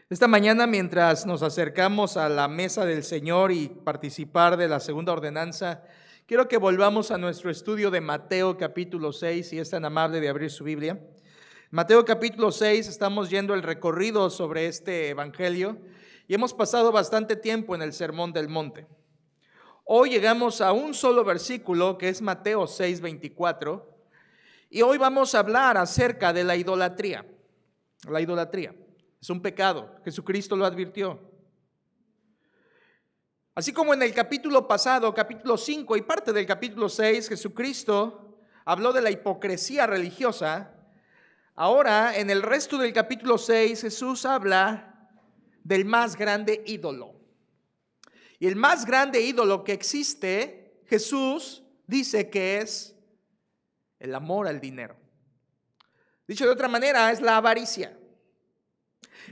Esta mañana, mientras nos acercamos a la mesa del Señor y participar de la segunda ordenanza, quiero que volvamos a nuestro estudio de Mateo capítulo 6, si es tan amable de abrir su Biblia. Mateo capítulo 6, estamos yendo el recorrido sobre este evangelio y hemos pasado bastante tiempo en el Sermón del Monte. Hoy llegamos a un solo versículo, que es Mateo 6:24, y hoy vamos a hablar acerca de la idolatría. La idolatría es un pecado, Jesucristo lo advirtió. Así como en el capítulo pasado, capítulo 5 y parte del capítulo 6, Jesucristo habló de la hipocresía religiosa. Ahora, en el resto del capítulo 6, Jesús habla del más grande ídolo. Y el más grande ídolo que existe, Jesús dice que es el amor al dinero. Dicho de otra manera, es la avaricia.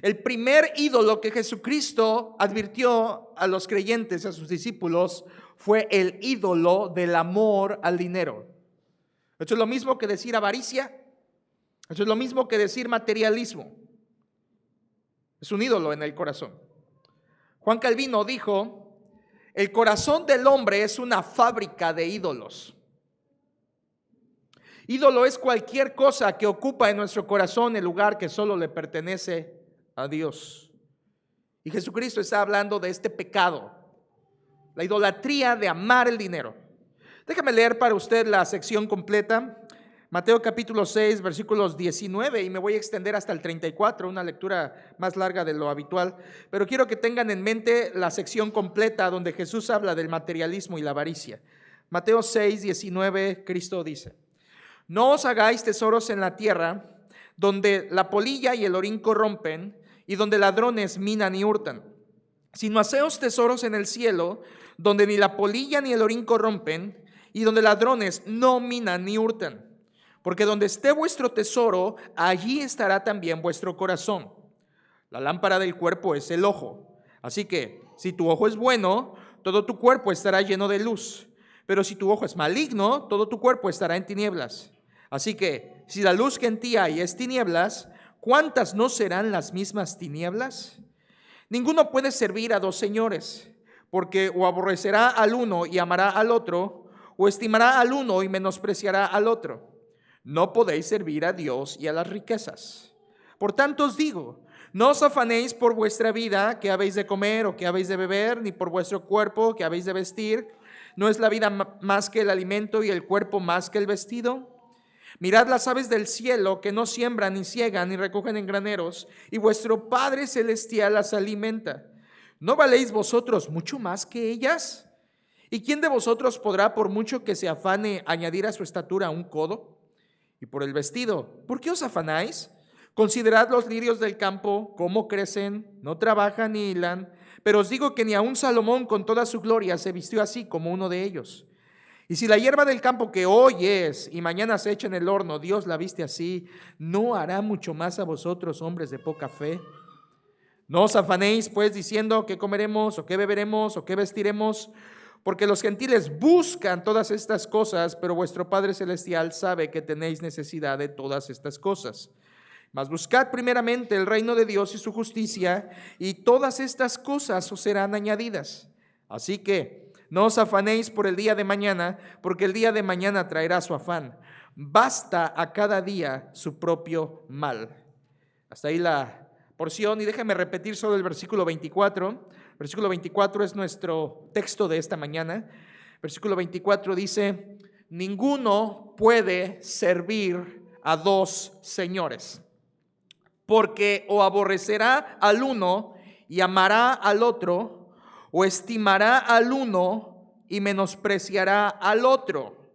El primer ídolo que Jesucristo advirtió a los creyentes, a sus discípulos, fue el ídolo del amor al dinero. Esto es lo mismo que decir avaricia. Eso es lo mismo que decir materialismo. Es un ídolo en el corazón. Juan Calvino dijo: el corazón del hombre es una fábrica de ídolos. Ídolo es cualquier cosa que ocupa en nuestro corazón el lugar que solo le pertenece a Dios. Y Jesucristo está hablando de este pecado, la idolatría de amar el dinero. Déjame leer para usted la sección completa. Mateo capítulo 6, versículos 19, y me voy a extender hasta el 34, una lectura más larga de lo habitual, pero quiero que tengan en mente la sección completa donde Jesús habla del materialismo y la avaricia. Mateo 6, 19, Cristo dice: no os hagáis tesoros en la tierra, donde la polilla y el orín corrompen, y donde ladrones minan y hurtan, sino haceos tesoros en el cielo, donde ni la polilla ni el orín corrompen, y donde ladrones no minan ni hurtan. Porque donde esté vuestro tesoro, allí estará también vuestro corazón. La lámpara del cuerpo es el ojo. Así que, si tu ojo es bueno, todo tu cuerpo estará lleno de luz. Pero si tu ojo es maligno, todo tu cuerpo estará en tinieblas. Así que, si la luz que en ti hay es tinieblas, ¿cuántas no serán las mismas tinieblas? Ninguno puede servir a dos señores, porque o aborrecerá al uno y amará al otro, o estimará al uno y menospreciará al otro. No podéis servir a Dios y a las riquezas. Por tanto os digo, no os afanéis por vuestra vida, qué habéis de comer o qué habéis de beber, ni por vuestro cuerpo, qué habéis de vestir. ¿No es la vida más que el alimento y el cuerpo más que el vestido? Mirad las aves del cielo, que no siembran ni ciegan ni recogen en graneros, y vuestro Padre celestial las alimenta. ¿No valéis vosotros mucho más que ellas? ¿Y quién de vosotros podrá, por mucho que se afane, añadir a su estatura un codo? Y por el vestido, ¿por qué os afanáis? Considerad los lirios del campo, cómo crecen, no trabajan ni hilan, pero os digo que ni aun Salomón con toda su gloria se vistió así como uno de ellos. Y si la hierba del campo que hoy es y mañana se echa en el horno, Dios la viste así, ¿no hará mucho más a vosotros, hombres de poca fe? No os afanéis pues diciendo qué comeremos o qué beberemos o qué vestiremos, porque los gentiles buscan todas estas cosas, pero vuestro Padre Celestial sabe que tenéis necesidad de todas estas cosas. Mas buscad primeramente el reino de Dios y su justicia, y todas estas cosas os serán añadidas. Así que no os afanéis por el día de mañana, porque el día de mañana traerá su afán. Basta a cada día su propio mal. Hasta ahí la porción, y déjame repetir solo el versículo 24. Versículo 24 es nuestro texto de esta mañana. Versículo 24 dice: ninguno puede servir a dos señores, porque o aborrecerá al uno y amará al otro, o estimará al uno y menospreciará al otro.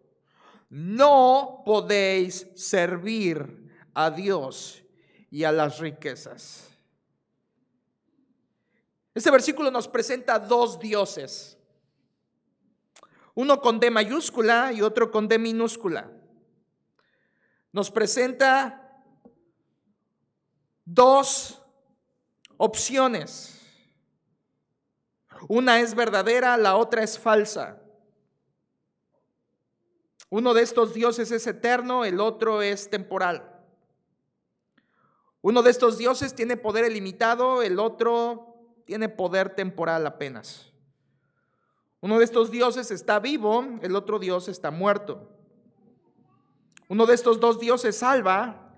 No podéis servir a Dios y a las riquezas. Este versículo nos presenta dos dioses, uno con D mayúscula y otro con D minúscula. Nos presenta dos opciones. Una es verdadera, la otra es falsa. Uno de estos dioses es eterno, el otro es temporal. Uno de estos dioses tiene poder ilimitado, el otro tiene poder temporal apenas. Uno de estos dioses está vivo, el otro dios está muerto. Uno de estos dos dioses salva,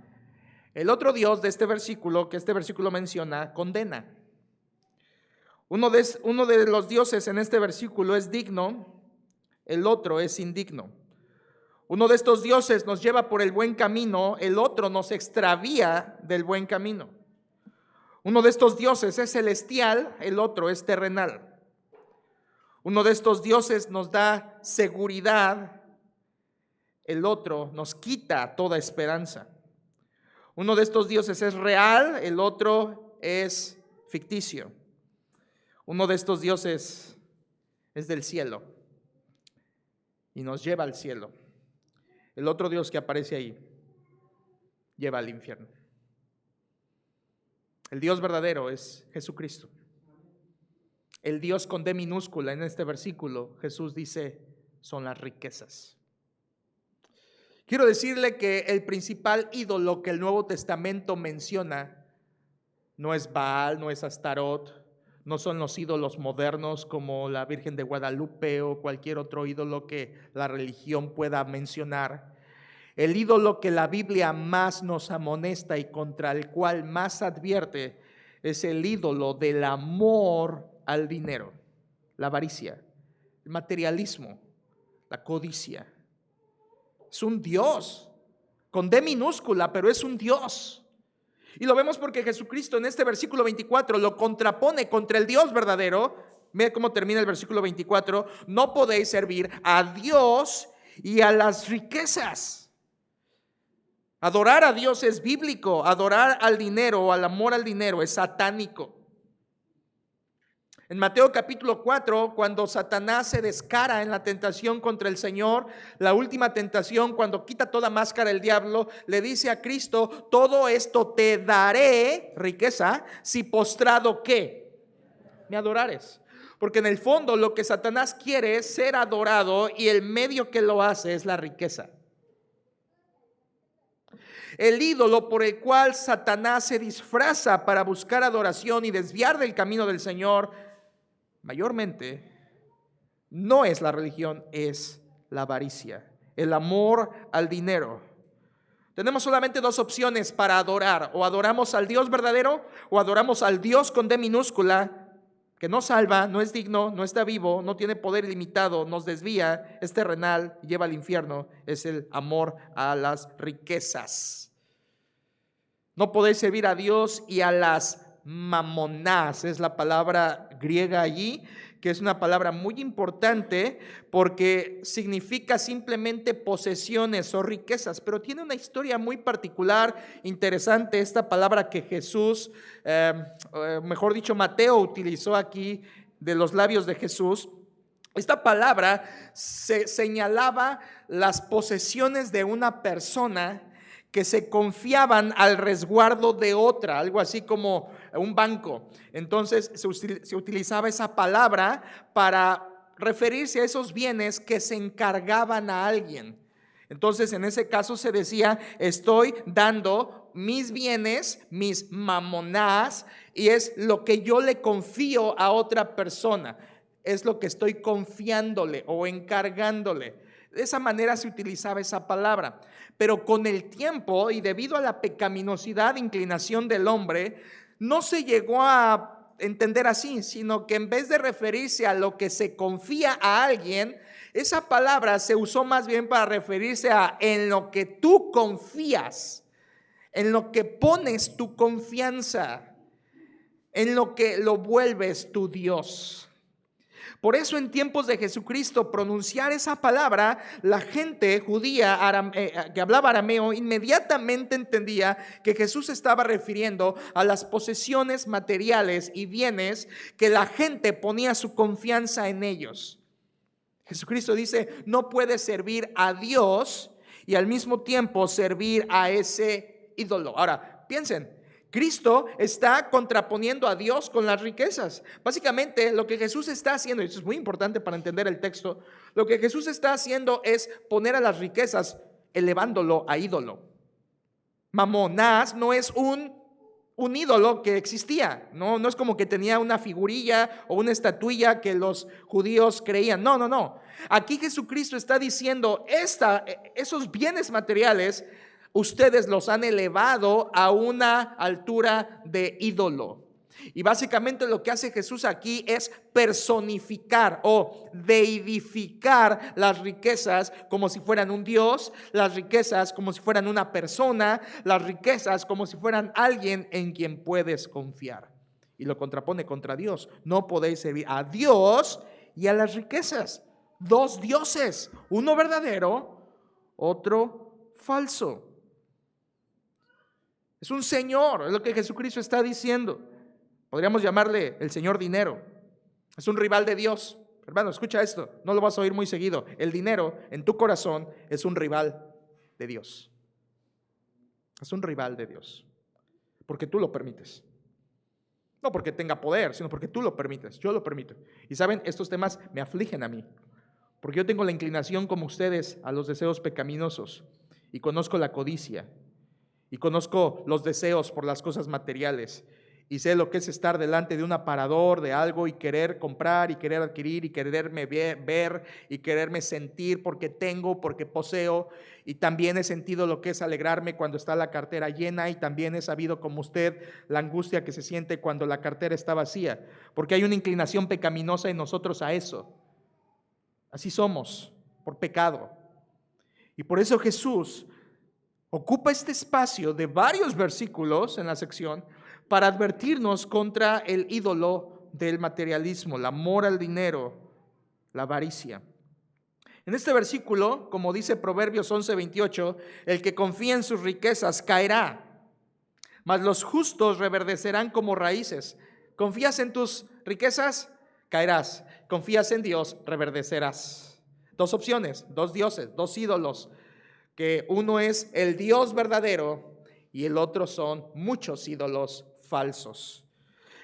el otro dios de este versículo, que este versículo menciona, condena. Uno de los dioses en este versículo es digno, el otro es indigno. Uno de estos dioses nos lleva por el buen camino, el otro nos extravía del buen camino. Uno de estos dioses es celestial, el otro es terrenal. Uno de estos dioses nos da seguridad, el otro nos quita toda esperanza. Uno de estos dioses es real, el otro es ficticio. Uno de estos dioses es del cielo y nos lleva al cielo. El otro Dios que aparece ahí lleva al infierno. El Dios verdadero es Jesucristo. El Dios con D minúscula en este versículo, Jesús dice, son las riquezas. Quiero decirle que el principal ídolo que el Nuevo Testamento menciona no es Baal, no es Astarot, no son los ídolos modernos como la Virgen de Guadalupe o cualquier otro ídolo que la religión pueda mencionar. El ídolo que la Biblia más nos amonesta y contra el cual más advierte es el ídolo del amor al dinero, la avaricia, el materialismo, la codicia. Es un Dios, con D minúscula, pero es un Dios. Y lo vemos porque Jesucristo en este versículo 24 lo contrapone contra el Dios verdadero. Mira cómo termina el versículo 24. No podéis servir a Dios y a las riquezas. Adorar a Dios es bíblico. Adorar al dinero o al amor al dinero es satánico. En Mateo capítulo 4, cuando Satanás se descara en la tentación contra el Señor, la última tentación, cuando quita toda máscara el diablo, le dice a Cristo, todo esto te daré, riqueza, si postrado ¿qué? Me adorares. Porque en el fondo lo que Satanás quiere es ser adorado y el medio que lo hace es la riqueza. El ídolo por el cual Satanás se disfraza para buscar adoración y desviar del camino del Señor, mayormente, no es la religión, es la avaricia, el amor al dinero. Tenemos solamente dos opciones para adorar: o adoramos al Dios verdadero o adoramos al Dios con D minúscula, que no salva, no es digno, no está vivo, no tiene poder ilimitado, nos desvía, es terrenal y lleva al infierno. Es el amor a las riquezas. No podéis servir a Dios y a las mamonás, es la palabra griega allí, que es una palabra muy importante porque significa simplemente posesiones o riquezas, pero tiene una historia muy particular, interesante, esta palabra que Jesús, mejor dicho Mateo utilizó aquí de los labios de Jesús. Esta palabra se señalaba las posesiones de una persona que se confiaban al resguardo de otra, algo así como un banco. Entonces se utilizaba esa palabra para referirse a esos bienes que se encargaban a alguien. Entonces en ese caso se decía, estoy dando mis bienes, mis mamonás, y es lo que yo le confío a otra persona, es lo que estoy confiándole o encargándole. De esa manera se utilizaba esa palabra. Pero con el tiempo y debido a la pecaminosidad e inclinación del hombre, no se llegó a entender así, sino que en vez de referirse a lo que se confía a alguien, esa palabra se usó más bien para referirse a en lo que tú confías, en lo que pones tu confianza, en lo que lo vuelves tu Dios. Por eso en tiempos de Jesucristo pronunciar esa palabra, la gente judía que hablaba arameo inmediatamente entendía que Jesús estaba refiriendo a las posesiones materiales y bienes que la gente ponía su confianza en ellos. Jesucristo dice, no puedes servir a Dios y al mismo tiempo servir a ese ídolo. Ahora, piensen. Cristo está contraponiendo a Dios con las riquezas. Básicamente lo que Jesús está haciendo, y esto es muy importante para entender el texto, lo que Jesús está haciendo es poner a las riquezas elevándolo a ídolo. Mamonás no es un un ídolo que existía. No es como que tenía una figurilla o una estatuilla que los judíos creían. No. Aquí Jesucristo está diciendo, esos bienes materiales, ustedes los han elevado a una altura de ídolo. Y básicamente lo que hace Jesús aquí es personificar o deidificar las riquezas como si fueran un Dios, las riquezas como si fueran una persona, las riquezas como si fueran alguien en quien puedes confiar. Y lo contrapone contra Dios. No podéis servir a Dios y a las riquezas. Dos dioses, uno verdadero, otro falso. Es un señor, es lo que Jesucristo está diciendo. Podríamos llamarle el señor dinero. Es un rival de Dios. Hermano, escucha esto, no lo vas a oír muy seguido. El dinero en tu corazón es un rival de Dios. Es un rival de Dios. Porque tú lo permites. No porque tenga poder, sino porque tú lo permites. Yo lo permito. Y saben, estos temas me afligen a mí. Porque yo tengo la inclinación como ustedes a los deseos pecaminosos. Y conozco la codicia. Y conozco los deseos por las cosas materiales. Y sé lo que es estar delante de un aparador de algo y querer comprar y querer adquirir y quererme ver y quererme sentir porque tengo, porque poseo. Y también he sentido lo que es alegrarme cuando está la cartera llena, y también he sabido como usted la angustia que se siente cuando la cartera está vacía, porque hay una inclinación pecaminosa en nosotros a eso. Así somos, por pecado. Y por eso Jesús ocupa este espacio de varios versículos en la sección para advertirnos contra el ídolo del materialismo, el amor al dinero, la avaricia. En este versículo, como dice Proverbios 11:28, el que confía en sus riquezas caerá, mas los justos reverdecerán como raíces. ¿Confías en tus riquezas? Caerás. ¿Confías en Dios? Reverdecerás. Dos opciones, dos dioses, dos ídolos, que uno es el Dios verdadero y el otro son muchos ídolos falsos.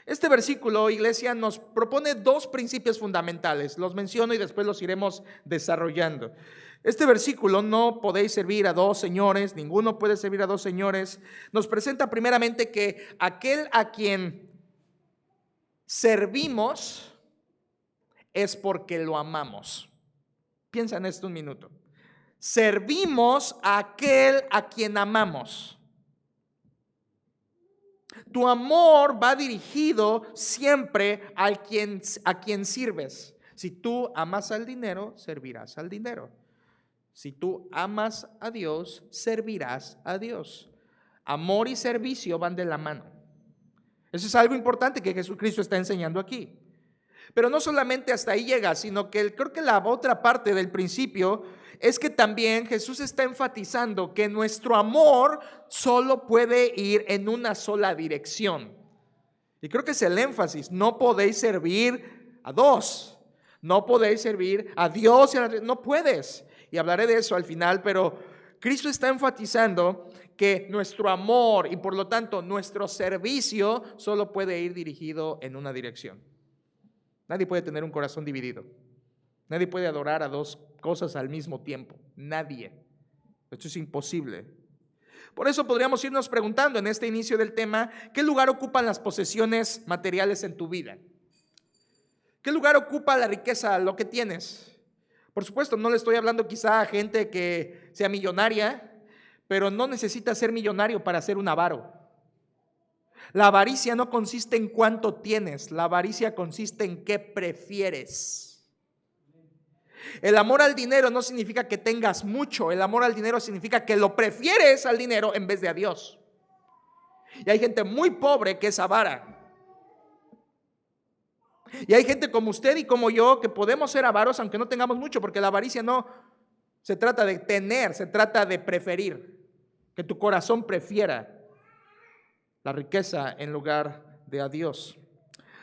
Este versículo, iglesia, nos propone dos principios fundamentales. Los menciono y después los iremos desarrollando. Este versículo, no podéis servir a dos señores, ninguno puede servir a dos señores, nos presenta primeramente que aquel a quien servimos es porque lo amamos. Piensa en esto un minuto. Servimos a aquel a quien amamos. Tu amor va dirigido siempre a quien sirves. Si tú amas al dinero, servirás al dinero. Si tú amas a Dios, servirás a Dios. Amor y servicio van de la mano. Eso es algo importante que Jesucristo está enseñando aquí. Pero no solamente hasta ahí llega, sino que creo que la otra parte del principio es que también Jesús está enfatizando que nuestro amor solo puede ir en una sola dirección. Y creo que es el énfasis. No podéis servir a dos. No podéis servir a Dios. No puedes. Y hablaré de eso al final, pero Cristo está enfatizando que nuestro amor y por lo tanto nuestro servicio solo puede ir dirigido en una dirección. Nadie puede tener un corazón dividido. Nadie puede adorar a dos cosas al mismo tiempo. Nadie. Esto es imposible. Por eso podríamos irnos preguntando en este inicio del tema, ¿qué lugar ocupan las posesiones materiales en tu vida? ¿Qué lugar ocupa la riqueza, lo que tienes? Por supuesto, no le estoy hablando quizá a gente que sea millonaria, pero no necesita ser millonario para ser un avaro. La avaricia no consiste en cuánto tienes, la avaricia consiste en qué prefieres. El amor al dinero no significa que tengas mucho, el amor al dinero significa que lo prefieres al dinero en vez de a Dios. Y hay gente muy pobre que es avara. Y hay gente como usted y como yo que podemos ser avaros aunque no tengamos mucho, porque la avaricia no se trata de tener, se trata de preferir, que tu corazón prefiera la riqueza en lugar de a Dios.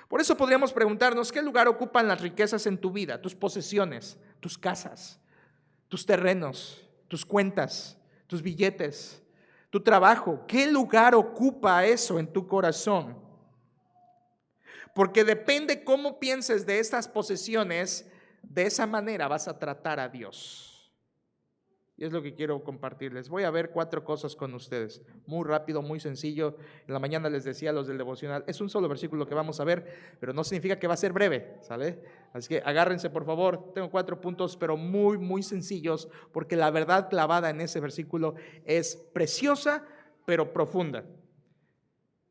Por eso podríamos preguntarnos, ¿qué lugar ocupan las riquezas en tu vida? Tus posesiones, tus casas, tus terrenos, tus cuentas, tus billetes, tu trabajo. ¿Qué lugar ocupa eso en tu corazón? Porque depende cómo pienses de estas posesiones, de esa manera vas a tratar a Dios. Y es lo que quiero compartirles. Voy a ver 4 cosas con ustedes. Muy rápido, muy sencillo. En la mañana les decía a los del devocional, es un solo versículo que vamos a ver, pero no significa que va a ser breve, ¿sale? Así que agárrense, por favor. Tengo 4 puntos, pero muy, muy sencillos, porque la verdad clavada en ese versículo es preciosa, pero profunda.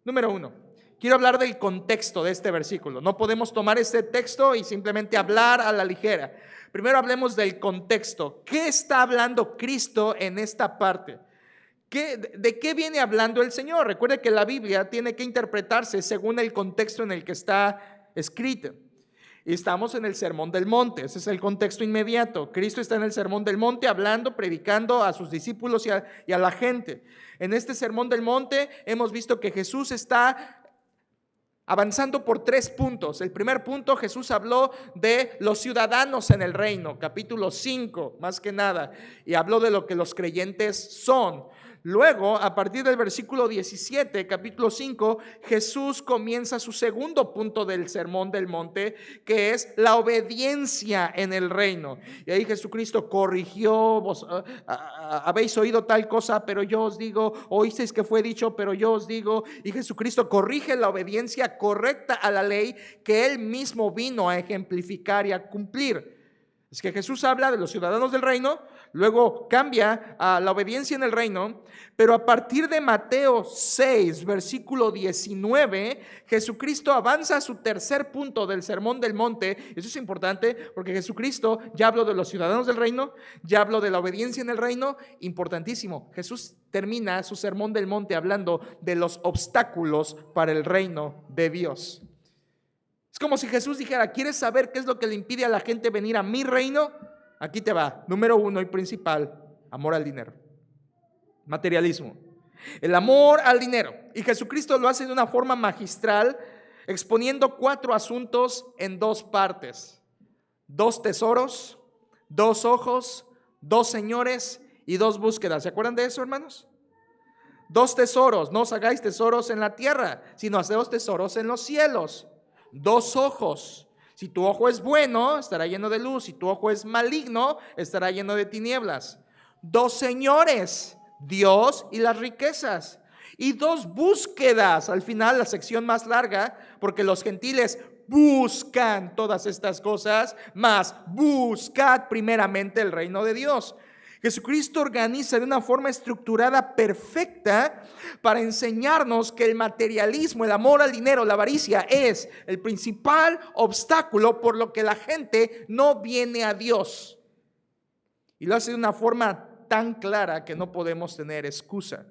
Número 1. Quiero hablar del contexto de este versículo. No podemos tomar este texto y simplemente hablar a la ligera. Primero hablemos del contexto. ¿Qué está hablando Cristo en esta parte? ¿De qué viene hablando el Señor? Recuerde que la Biblia tiene que interpretarse según el contexto en el que está escrita. Y estamos en el Sermón del Monte, ese es el contexto inmediato. Cristo está en el Sermón del Monte hablando, predicando a sus discípulos y a la gente. En este Sermón del Monte hemos visto que Jesús está avanzando por 3 puntos. El primer punto, Jesús habló de los ciudadanos en el reino, capítulo 5, más que nada, y habló de lo que los creyentes son. Luego, a partir del versículo 17, capítulo 5, Jesús comienza su segundo punto del Sermón del Monte, que es la obediencia en el reino. Y ahí Jesucristo corrigió, habéis oído tal cosa, pero yo os digo, oísteis que fue dicho, pero yo os digo. Y Jesucristo corrige la obediencia correcta a la ley que Él mismo vino a ejemplificar y a cumplir. Es que Jesús habla de los ciudadanos del reino, luego cambia a la obediencia en el reino, pero a partir de Mateo 6, versículo 19, Jesucristo avanza a su tercer punto del Sermón del Monte. Eso es importante porque Jesucristo ya habló de los ciudadanos del reino, ya habló de la obediencia en el reino, importantísimo. Jesús termina su Sermón del Monte hablando de los obstáculos para el reino de Dios. Es como si Jesús dijera, ¿quieres saber qué es lo que le impide a la gente venir a mi reino? Aquí te va. Número 1 y principal, amor al dinero. Materialismo. El amor al dinero. Y Jesucristo lo hace de una forma magistral, exponiendo 4 asuntos en 2 partes. 2 tesoros, 2 ojos, 2 señores y 2 búsquedas. ¿Se acuerdan de eso, hermanos? 2 tesoros. No os hagáis tesoros en la tierra, sino haceos tesoros en los cielos. 2 ojos. Si tu ojo es bueno, estará lleno de luz. Si tu ojo es maligno, estará lleno de tinieblas. 2 señores, Dios y las riquezas. Y 2 búsquedas. Al final, la sección más larga, porque los gentiles buscan todas estas cosas, mas buscad primeramente el reino de Dios. Jesucristo organiza de una forma estructurada perfecta para enseñarnos que el materialismo, el amor al dinero, la avaricia es el principal obstáculo por lo que la gente no viene a Dios. Y lo hace de una forma tan clara que no podemos tener excusa.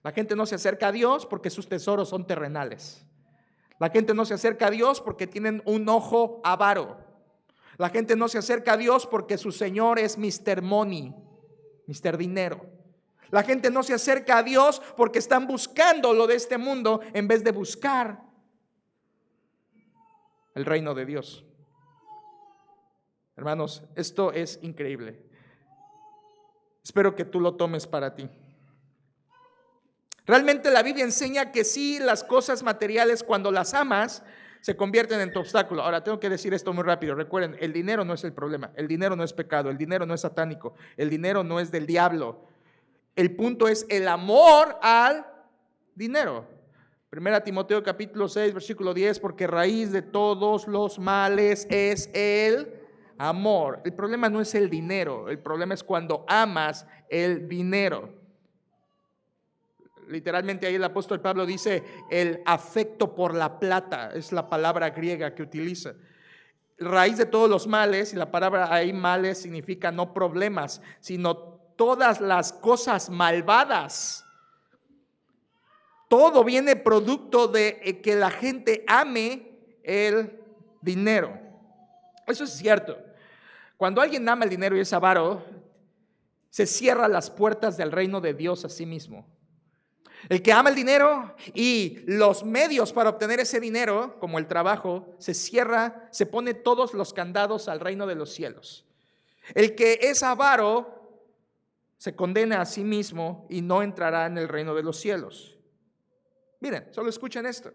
La gente no se acerca a Dios porque sus tesoros son terrenales. La gente no se acerca a Dios porque tienen un ojo avaro. La gente no se acerca a Dios porque su Señor es Mr. Money, Mr. Dinero. La gente no se acerca a Dios porque están buscando lo de este mundo en vez de buscar el reino de Dios. Hermanos, esto es increíble. Espero que tú lo tomes para ti. Realmente la Biblia enseña que sí, las cosas materiales, cuando las amas, se convierten en tu obstáculo. Ahora tengo que decir esto muy rápido. Recuerden, el dinero no es el problema. El dinero no es pecado. El dinero no es satánico. El dinero no es del diablo. El punto es el amor al dinero. 1 Timoteo capítulo 6, versículo 10, porque raíz de todos los males es el amor. El problema no es el dinero. El problema es cuando amas el dinero. Literalmente ahí el apóstol Pablo dice el afecto por la plata, es la palabra griega que utiliza. Raíz de todos los males, y la palabra ahí males significa no problemas, sino todas las cosas malvadas. Todo viene producto de que la gente ame el dinero. Eso es cierto. Cuando alguien ama el dinero y es avaro, se cierran las puertas del reino de Dios a sí mismo. El que ama el dinero y los medios para obtener ese dinero, como el trabajo, se cierra, se pone todos los candados al reino de los cielos. El que es avaro se condena a sí mismo y no entrará en el reino de los cielos. Miren, solo escuchen esto.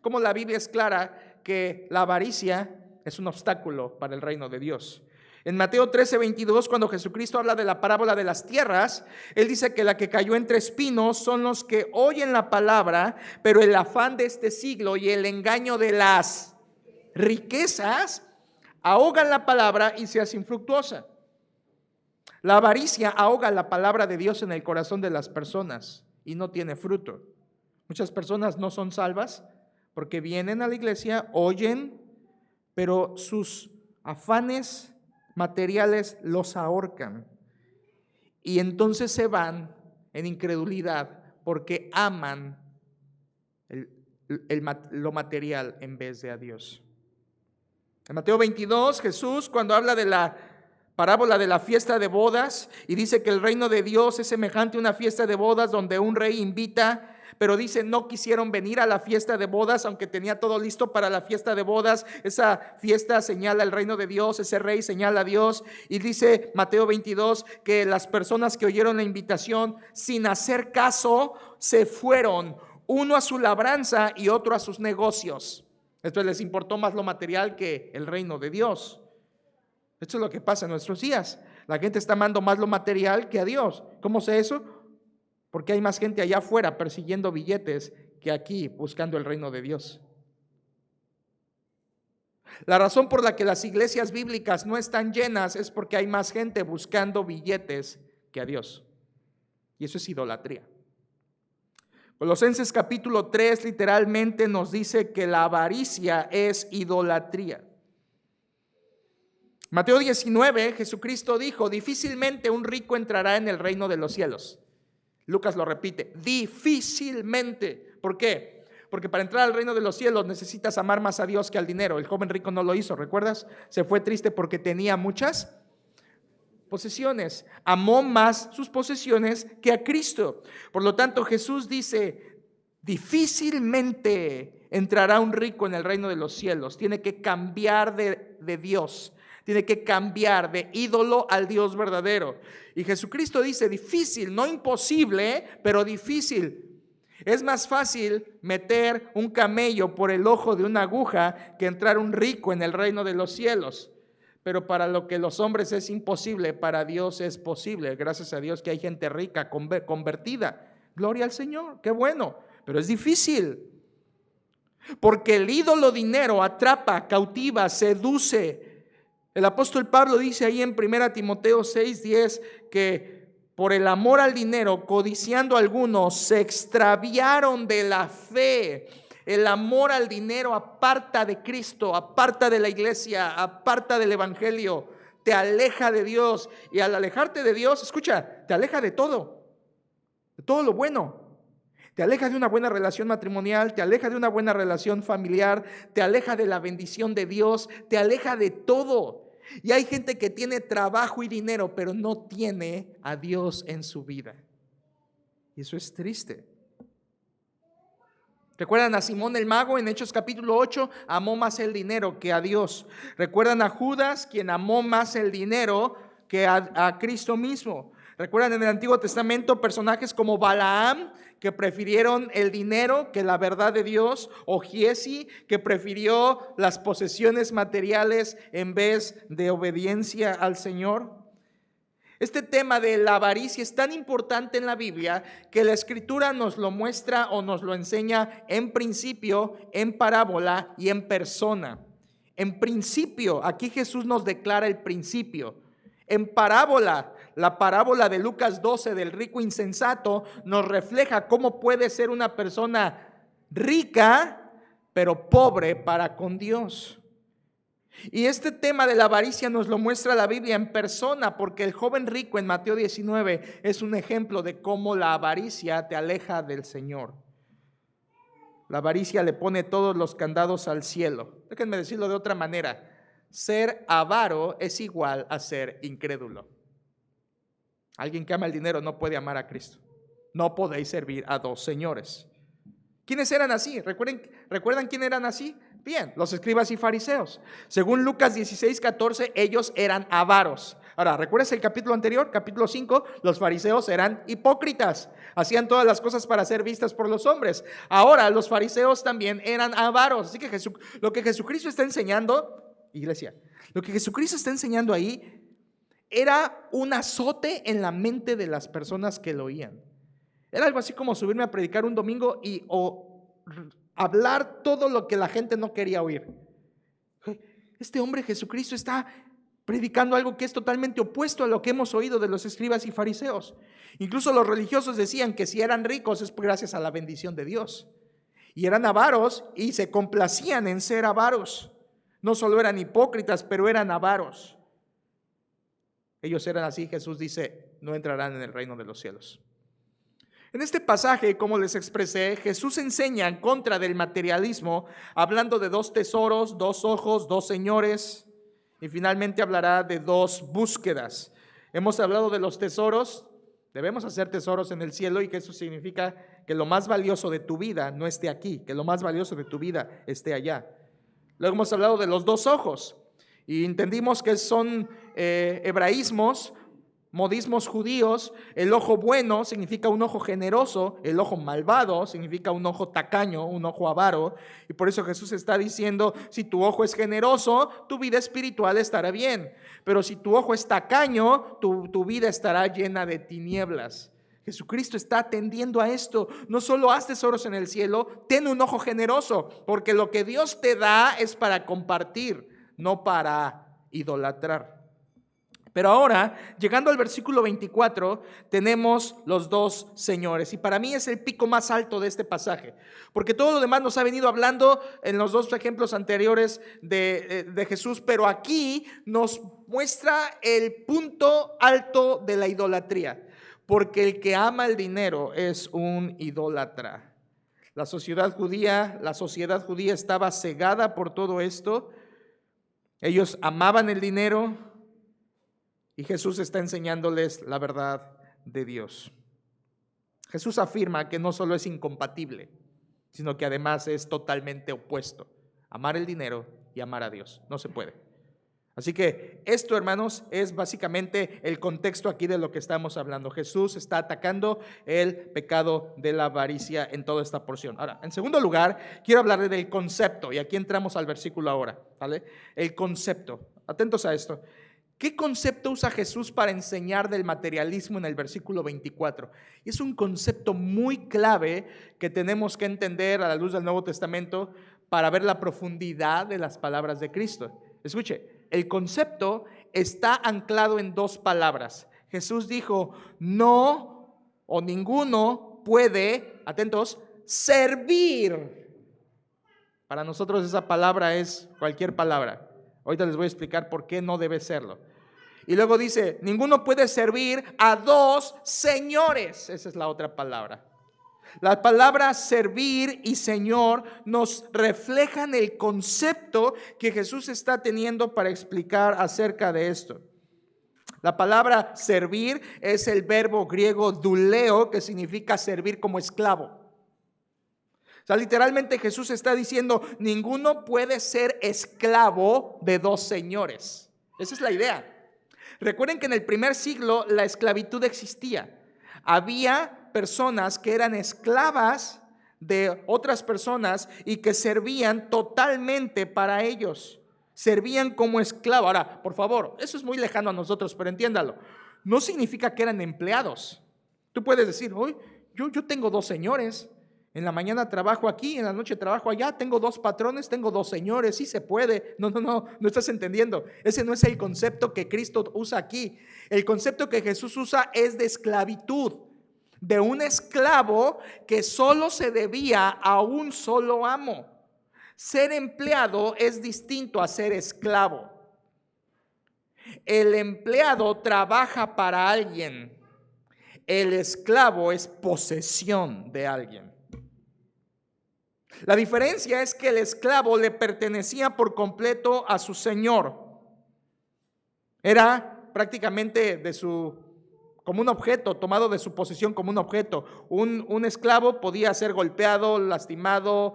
Como la Biblia es clara que la avaricia es un obstáculo para el reino de Dios. En Mateo 13:22, cuando Jesucristo habla de la parábola de las tierras, Él dice que la que cayó entre espinos son los que oyen la palabra, pero el afán de este siglo y el engaño de las riquezas ahogan la palabra y se hace infructuosa. La avaricia ahoga la palabra de Dios en el corazón de las personas y no tiene fruto. Muchas personas no son salvas porque vienen a la iglesia, oyen, pero sus afanes materiales los ahorcan y entonces se van en incredulidad porque aman lo material en vez de a Dios. En Mateo 22, Jesús, cuando habla de la parábola de la fiesta de bodas y dice que el reino de Dios es semejante a una fiesta de bodas donde un rey invita, pero dice no quisieron venir a la fiesta de bodas aunque tenía todo listo para la fiesta de bodas. Esa fiesta señala el reino de Dios, ese rey señala a Dios, y dice Mateo 22 que las personas que oyeron la invitación sin hacer caso se fueron, uno a su labranza y otro a sus negocios. Esto les importó más lo material que el reino de Dios. Esto es lo que pasa en nuestros días. La gente está amando más lo material que a Dios. ¿Cómo sé eso? Porque hay más gente allá afuera persiguiendo billetes que aquí buscando el reino de Dios. La razón por la que las iglesias bíblicas no están llenas es porque hay más gente buscando billetes que a Dios. Y eso es idolatría. Colosenses capítulo 3 literalmente nos dice que la avaricia es idolatría. Mateo 19, Jesucristo dijo, difícilmente un rico entrará en el reino de los cielos. Lucas lo repite, difícilmente. ¿Por qué? Porque para entrar al reino de los cielos necesitas amar más a Dios que al dinero. El joven rico no lo hizo, ¿recuerdas? Se fue triste porque tenía muchas posesiones. Amó más sus posesiones que a Cristo. Por lo tanto, Jesús dice, difícilmente entrará un rico en el reino de los cielos. Tiene que cambiar de Dios. Tiene que cambiar de ídolo al Dios verdadero. Y Jesucristo dice difícil, no imposible, pero difícil. Es más fácil meter un camello por el ojo de una aguja que entrar un rico en el reino de los cielos. Pero para lo que los hombres es imposible, para Dios es posible. Gracias a Dios que hay gente rica, convertida. Gloria al Señor, qué bueno, pero es difícil. Porque el ídolo dinero atrapa, cautiva, seduce. El apóstol Pablo dice ahí en 1 Timoteo 6:10 que por el amor al dinero, codiciando algunos, se extraviaron de la fe. El amor al dinero aparta de Cristo, aparta de la iglesia, aparta del evangelio, te aleja de Dios. Y al alejarte de Dios, escucha, te aleja de todo lo bueno. Te aleja de una buena relación matrimonial, te aleja de una buena relación familiar, te aleja de la bendición de Dios, te aleja de todo. Y hay gente que tiene trabajo y dinero, pero no tiene a Dios en su vida. Y eso es triste. ¿Recuerdan a Simón el mago en Hechos capítulo 8? Amó más el dinero que a Dios. ¿Recuerdan a Judas, quien amó más el dinero que a Cristo mismo? ¿Recuerdan en el Antiguo Testamento personajes como Balaam, que prefirieron el dinero que la verdad de Dios, o Giesi, que prefirió las posesiones materiales en vez de obediencia al Señor? Este tema de la avaricia es tan importante en la Biblia que la Escritura nos lo muestra o nos lo enseña en principio, en parábola y en persona. En principio, aquí Jesús nos declara el principio. En parábola, la parábola de Lucas 12 del rico insensato nos refleja cómo puede ser una persona rica, pero pobre para con Dios. Y este tema de la avaricia nos lo muestra la Biblia en persona, porque el joven rico en Mateo 19 es un ejemplo de cómo la avaricia te aleja del Señor. La avaricia le pone todos los candados al cielo. Déjenme decirlo de otra manera. Ser avaro es igual a ser incrédulo. Alguien que ama el dinero no puede amar a Cristo. No podéis servir a dos señores. ¿Quiénes eran así? ¿Recuerdan quién eran así? Bien, los escribas y fariseos. Según Lucas 16:14, ellos eran avaros. Ahora, ¿recuerdas el capítulo anterior? Capítulo 5, los fariseos eran hipócritas. Hacían todas las cosas para ser vistas por los hombres. Ahora, los fariseos también eran avaros. Así que lo que Jesucristo está enseñando iglesia, lo que Jesucristo está enseñando ahí era un azote en la mente de las personas que lo oían. Era algo así como subirme a predicar un domingo o hablar todo lo que la gente no quería oír. Este hombre Jesucristo está predicando algo que es totalmente opuesto a lo que hemos oído de los escribas y fariseos. Incluso los religiosos decían que si eran ricos es gracias a la bendición de Dios. Y eran avaros y se complacían en ser avaros. No solo eran hipócritas, pero eran avaros. Ellos eran así. Jesús dice, no entrarán en el reino de los cielos. En este pasaje, como les expresé, Jesús enseña en contra del materialismo, hablando de 2 tesoros, 2 ojos, 2 señores, y finalmente hablará de 2 búsquedas. Hemos hablado de los tesoros. Debemos hacer tesoros en el cielo, y que eso significa que lo más valioso de tu vida no esté aquí, que lo más valioso de tu vida esté allá. Luego hemos hablado de los 2 ojos y entendimos que son hebraísmos, modismos judíos. El ojo bueno significa un ojo generoso, el ojo malvado significa un ojo tacaño, un ojo avaro, y por eso Jesús está diciendo, si tu ojo es generoso, tu vida espiritual estará bien, pero si tu ojo es tacaño, tu vida estará llena de tinieblas. Jesucristo está atendiendo a esto. No solo haz tesoros en el cielo, ten un ojo generoso, porque lo que Dios te da es para compartir, no para idolatrar. Pero ahora, llegando al versículo 24, tenemos los 2 señores. Y para mí es el pico más alto de este pasaje, porque todo lo demás nos ha venido hablando en los 2 ejemplos anteriores de Jesús, pero aquí nos muestra el punto alto de la idolatría, porque el que ama el dinero es un idólatra. La sociedad judía estaba cegada por todo esto. Ellos amaban el dinero. Y Jesús está enseñándoles la verdad de Dios. Jesús afirma que no solo es incompatible, sino que además es totalmente opuesto. Amar el dinero y amar a Dios. No se puede. Así que esto, hermanos, es básicamente el contexto aquí de lo que estamos hablando. Jesús está atacando el pecado de la avaricia en toda esta porción. Ahora, en segundo lugar, quiero hablar del concepto. Y aquí entramos al versículo ahora, ¿vale? El concepto. Atentos a esto. ¿Qué concepto usa Jesús para enseñar del materialismo en el versículo 24? Es un concepto muy clave que tenemos que entender a la luz del Nuevo Testamento para ver la profundidad de las palabras de Cristo. Escuche, el concepto está anclado en 2 palabras. Jesús dijo, no o ninguno puede, atentos, servir. Para nosotros esa palabra es cualquier palabra. Ahorita les voy a explicar por qué no debe serlo. Y luego dice, ninguno puede servir a 2 señores. Esa es la otra palabra. La palabra servir y Señor nos reflejan el concepto que Jesús está teniendo para explicar acerca de esto. La palabra servir es el verbo griego douleo, que significa servir como esclavo. O sea, literalmente Jesús está diciendo, ninguno puede ser esclavo de 2 señores. Esa es la idea. Recuerden que en el primer siglo la esclavitud existía. Había personas que eran esclavas de otras personas y que servían totalmente para ellos. Servían como esclavos. Ahora, por favor, eso es muy lejano a nosotros, pero entiéndalo. No significa que eran empleados. Tú puedes decir, hoy yo tengo 2 señores. En la mañana trabajo aquí, en la noche trabajo allá, tengo 2 patrones, tengo 2 señores, sí se puede. No estás entendiendo. Ese no es el concepto que Cristo usa aquí. El concepto que Jesús usa es de esclavitud, de un esclavo que solo se debía a un solo amo. Ser empleado es distinto a ser esclavo. El empleado trabaja para alguien, el esclavo es posesión de alguien. La diferencia es que el esclavo le pertenecía por completo a su señor. Era prácticamente como un objeto, tomado de su posesión como un objeto. Un esclavo podía ser golpeado, lastimado,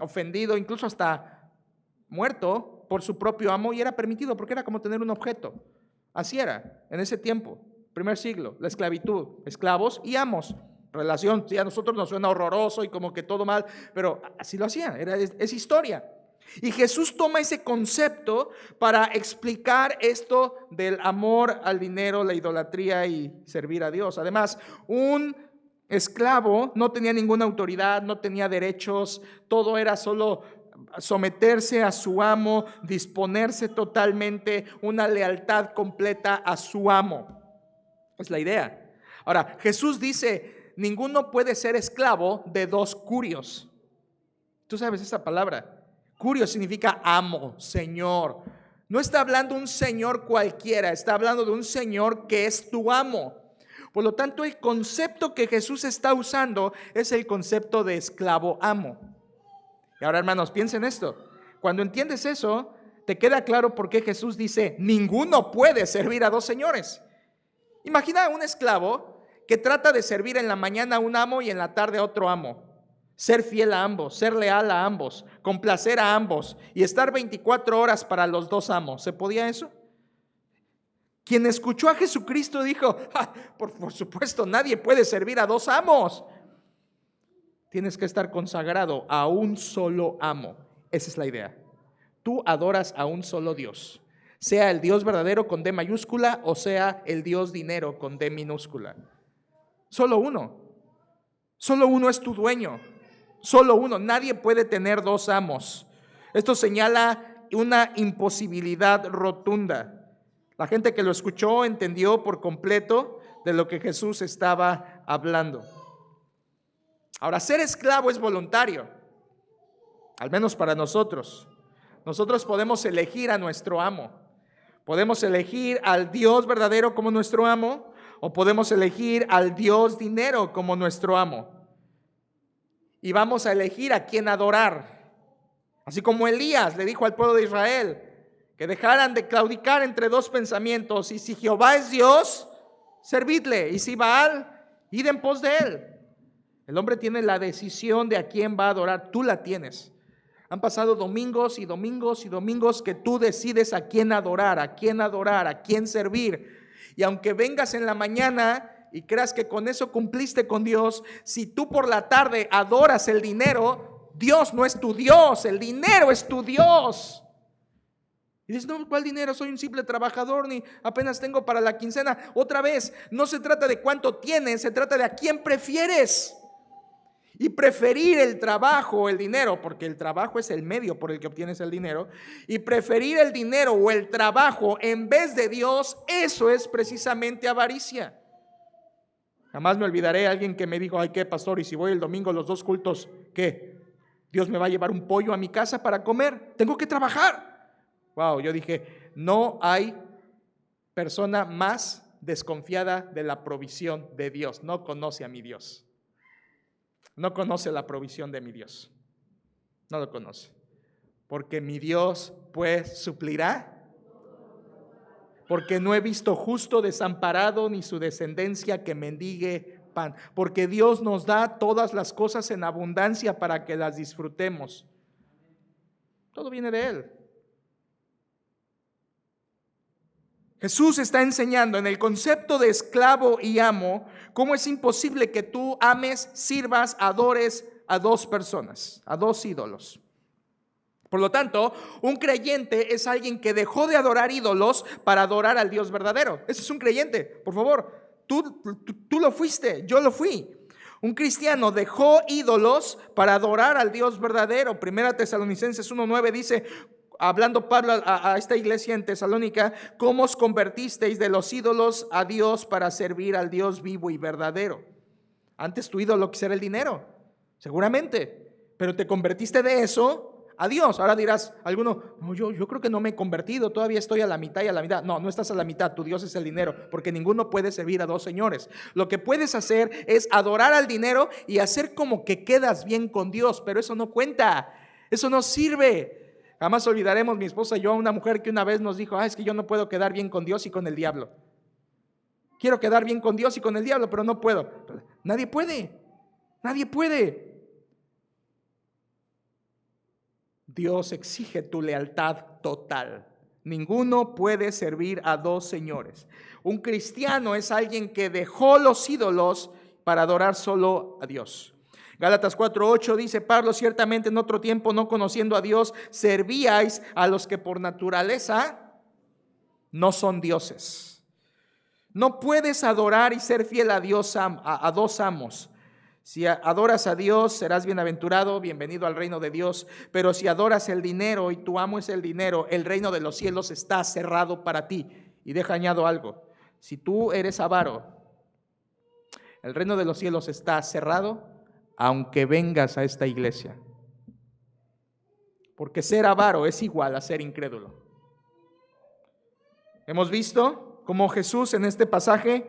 ofendido, incluso hasta muerto por su propio amo, y era permitido porque era como tener un objeto. Así era en ese tiempo, primer siglo, la esclavitud, esclavos y amos. Relación, sí, a nosotros nos suena horroroso y como que todo mal, pero así lo hacían, es historia. Y Jesús toma ese concepto para explicar esto del amor al dinero, la idolatría y servir a Dios. Además, un esclavo no tenía ninguna autoridad, no tenía derechos, todo era solo someterse a su amo, disponerse totalmente, una lealtad completa a su amo. Es la idea. Ahora, Jesús dice, ninguno puede ser esclavo de dos curios. Tú sabes esa palabra. Curio significa amo, señor. No está hablando un señor cualquiera, está hablando de un señor que es tu amo. Por lo tanto, el concepto que Jesús está usando es el concepto de esclavo amo. Y ahora, hermanos, piensen esto. Cuando entiendes eso, te queda claro por qué Jesús dice, ninguno puede servir a dos señores. Imagina a un esclavo que trata de servir en la mañana a un amo y en la tarde a otro amo. Ser fiel a ambos, ser leal a ambos, complacer a ambos y estar 24 horas para los dos amos. ¿Se podía eso? Quien escuchó a Jesucristo dijo, por supuesto, nadie puede servir a dos amos. Tienes que estar consagrado a un solo amo. Esa es la idea. Tú adoras a un solo Dios, sea el Dios verdadero con D mayúscula o sea el Dios dinero con D minúscula. Solo uno. Solo uno es tu dueño. Solo uno, nadie puede tener dos amos. Esto señala una imposibilidad rotunda. La gente que lo escuchó entendió por completo de lo que Jesús estaba hablando. Ahora, ser esclavo es voluntario, al menos para nosotros. Nosotros podemos elegir a nuestro amo. Podemos elegir al Dios verdadero como nuestro amo, o podemos elegir al Dios dinero como nuestro amo. Y vamos a elegir a quién adorar. Así como Elías le dijo al pueblo de Israel que dejaran de claudicar entre dos pensamientos. Y si Jehová es Dios, servidle. Y si Baal, id en pos de él. El hombre tiene la decisión de a quién va a adorar. Tú la tienes. Han pasado domingos y domingos y domingos que tú decides a quién adorar, a quién servir. Y aunque vengas en la mañana y creas que con eso cumpliste con Dios, si tú por la tarde adoras el dinero, Dios no es tu Dios, el dinero es tu Dios. Y dices, no, ¿cuál dinero? Soy un simple trabajador, ni apenas tengo para la quincena. Otra vez, no se trata de cuánto tienes, se trata de a quién prefieres. Y preferir el trabajo, el dinero, porque el trabajo es el medio por el que obtienes el dinero, y preferir el dinero o el trabajo en vez de Dios, eso es precisamente avaricia. Jamás me olvidaré de alguien que me dijo, ay, ¿qué, pastor? Y si voy el domingo a los dos cultos, ¿qué? ¿Dios me va a llevar un pollo a mi casa para comer? Tengo que trabajar. Wow, yo dije, no hay persona más desconfiada de la provisión de Dios. No conoce a mi Dios. No conoce la provisión de mi Dios. No lo conoce. Porque mi Dios, pues, suplirá. Porque no he visto justo desamparado ni su descendencia que mendigue pan. Porque Dios nos da todas las cosas en abundancia para que las disfrutemos. Todo viene de Él. Jesús está enseñando en el concepto de esclavo y amo cómo es imposible que tú ames, sirvas, adores a dos personas, a dos ídolos. Por lo tanto, un creyente es alguien que dejó de adorar ídolos para adorar al Dios verdadero. Ese es un creyente, por favor. Tú lo fuiste, yo lo fui. Un cristiano dejó ídolos para adorar al Dios verdadero. Primera Tesalonicenses 1:9 dice, hablando Pablo a esta iglesia en Tesalónica, ¿cómo os convertisteis de los ídolos a Dios para servir al Dios vivo y verdadero? Antes tu ídolo quizá era el dinero, seguramente, pero te convertiste de eso a Dios. Ahora dirás, alguno, no, yo creo que no me he convertido, todavía estoy a la mitad y a la mitad. No, no estás a la mitad, tu Dios es el dinero, porque ninguno puede servir a dos señores. Lo que puedes hacer es adorar al dinero y hacer como que quedas bien con Dios, pero eso no cuenta, eso no sirve. Jamás olvidaremos, mi esposa y yo, a una mujer que una vez nos dijo, es que yo no puedo quedar bien con Dios y con el diablo. Quiero quedar bien con Dios y con el diablo, pero no puedo. Nadie puede, nadie puede. Dios exige tu lealtad total. Ninguno puede servir a dos señores. Un cristiano es alguien que dejó los ídolos para adorar solo a Dios. Gálatas 4:8 dice Pablo: ciertamente en otro tiempo, no conociendo a Dios, servíais a los que por naturaleza no son dioses. No puedes adorar y ser fiel a Dios a dos amos. Si adoras a Dios, serás bienaventurado, bienvenido al reino de Dios. Pero si adoras el dinero y tu amo es el dinero, el reino de los cielos está cerrado para ti. Y añado algo: si tú eres avaro, el reino de los cielos está cerrado, aunque vengas a esta iglesia. Porque ser avaro es igual a ser incrédulo. Hemos visto cómo Jesús en este pasaje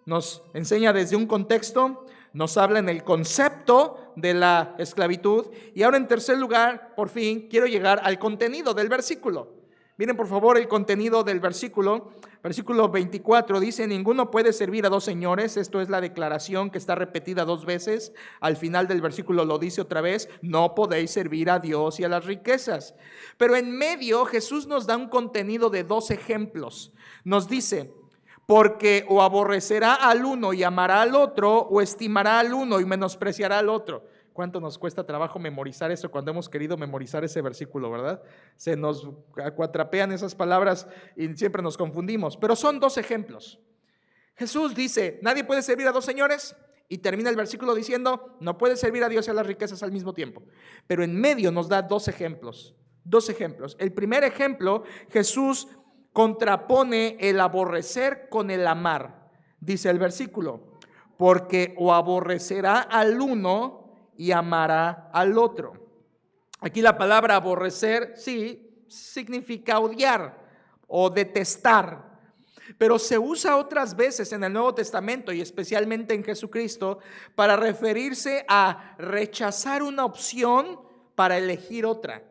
nos enseña desde un contexto, nos habla en el concepto de la esclavitud. Y ahora, en tercer lugar, por fin, quiero llegar al contenido del versículo. Miren por favor el contenido del versículo. Versículo 24 dice: ninguno puede servir a dos señores. Esto es la declaración que está repetida dos veces. Al final del versículo lo dice otra vez: no podéis servir a Dios y a las riquezas. Pero en medio Jesús nos da un contenido de dos ejemplos. Nos dice: porque o aborrecerá al uno y amará al otro, o estimará al uno y menospreciará al otro. ¿Cuánto nos cuesta trabajo memorizar eso cuando hemos querido memorizar ese versículo, verdad? Se nos acuatrapean esas palabras y siempre nos confundimos. Pero son dos ejemplos. Jesús dice: nadie puede servir a dos señores, y termina el versículo diciendo: no puede servir a Dios y a las riquezas al mismo tiempo. Pero en medio nos da dos ejemplos. Dos ejemplos. El primer ejemplo, Jesús contrapone el aborrecer con el amar. Dice el versículo: porque o aborrecerá al uno y amará al otro. Aquí la palabra aborrecer, sí, significa odiar o detestar, pero se usa otras veces en el Nuevo Testamento y especialmente en Jesucristo para referirse a rechazar una opción para elegir otra.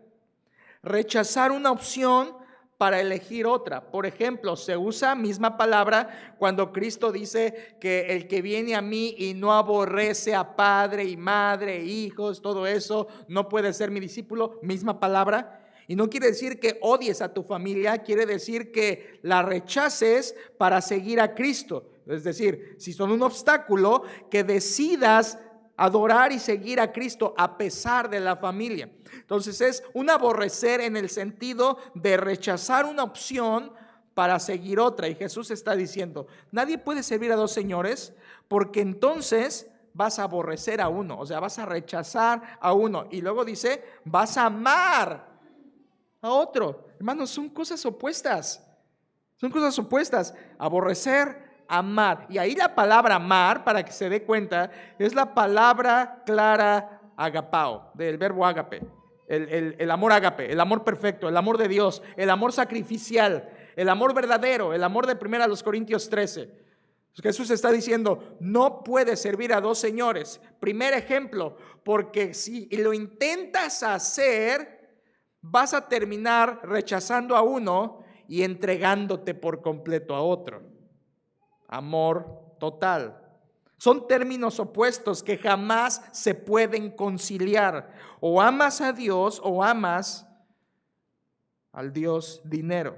Rechazar una opción para elegir otra. Por ejemplo, se usa misma palabra cuando Cristo dice que el que viene a mí y no aborrece a padre y madre, hijos, todo eso, no puede ser mi discípulo. Misma palabra. Y no quiere decir que odies a tu familia, quiere decir que la rechaces para seguir a Cristo. Es decir, si son un obstáculo, que decidas adorar y seguir a Cristo a pesar de la familia. Entonces es un aborrecer en el sentido de rechazar una opción para seguir otra. Y Jesús está diciendo: nadie puede servir a dos señores, porque entonces vas a aborrecer a uno, o sea, vas a rechazar a uno. Y luego dice: vas a amar a otro. Hermanos, son cosas opuestas. Son cosas opuestas. Aborrecer, amar. Y ahí la palabra amar, para que se dé cuenta, es la palabra clara agapao, del verbo ágape. El amor ágape, el amor perfecto, el amor de Dios, el amor sacrificial, el amor verdadero, el amor de 1 Corintios 13. Jesús está diciendo: no puedes servir a dos señores. Primer ejemplo: porque si lo intentas hacer, vas a terminar rechazando a uno y entregándote por completo a otro. Amor total. Son términos opuestos que jamás se pueden conciliar. O amas a Dios o amas al Dios dinero.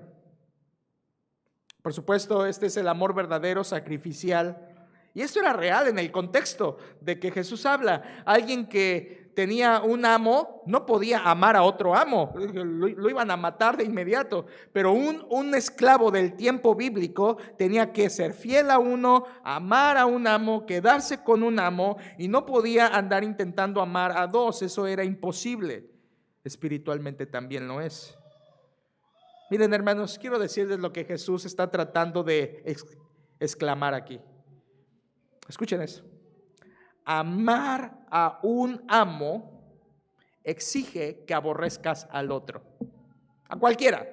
Por supuesto, este es el amor verdadero, sacrificial. Y esto era real en el contexto de que Jesús habla. Alguien que tenía un amo no podía amar a otro amo, lo iban a matar de inmediato. Pero un esclavo del tiempo bíblico tenía que ser fiel a uno, amar a un amo, quedarse con un amo, y no podía andar intentando amar a dos. Eso era imposible. Espiritualmente también lo es. Miren, hermanos, quiero decirles lo que Jesús está tratando de exclamar aquí. Escuchen eso. Amar a un amo exige que aborrezcas al otro, a cualquiera.